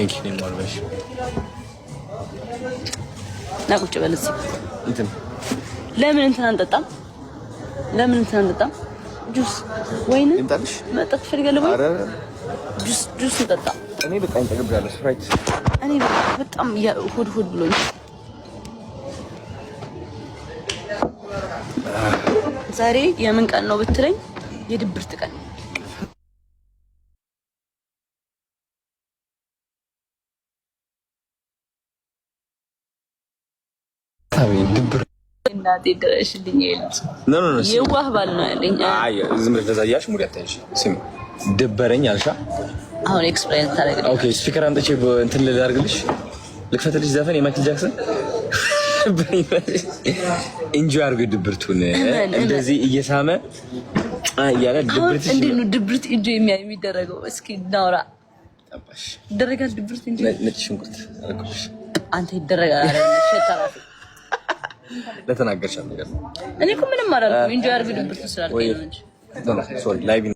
ቴንክ ዩ ኔማርበሽ ናቁጭ በለስ እንትን ለምን እንትን አንጠጣም? ለምን እንትን አንጠጣም? ጁስ ወይን እንጣልሽ መጠጥ ፈልጋለሁ ወይ? አረ ጁስ እንጠጣ። እኔ በቃ እንጠግብራለሁ። ስፕራይት እኔ በጣም ሆድ ብሎኝ ዛሬ የምን ቀን ነው ብትለኝ የድብርት ቀን። ድብር እናቴ ድረሽልኝ ይልስ የዋህ ባል ነው ያለኝ። አይ ዝም ብለሽ ለዛያሽ ሙድ ያታይሽ ስም ደበረኝ አልሻ። አሁን ኤክስፕሌን ታደርግልኝ። ኦኬ ስፒከር አምጥቼ እንትን ልላርግልሽ፣ ልክፈትልሽ ዘፈን የማይክል ጃክሰን ኢንጆይ አድርጎ ድብርቱን እንደዚህ እየሳመ ያለ ድብርት እንዴ ነው ድብርት ኢንጆይ የሚደረገው? እስኪ እናውራ። ጠባሽ ይደረጋል ድብርት ኢንጆይ? ነጭ ሽንኩርት አልኩሽ አንተ ይደረጋል አይደል? ሸታራፊ ለተናገርሻት ነገር እኔ እኮ ምንም አላልኩም። ኢንጆይ አድርጎ ድብርት ስላልከኝ ነው እንጂ ሶሪ ላይቭ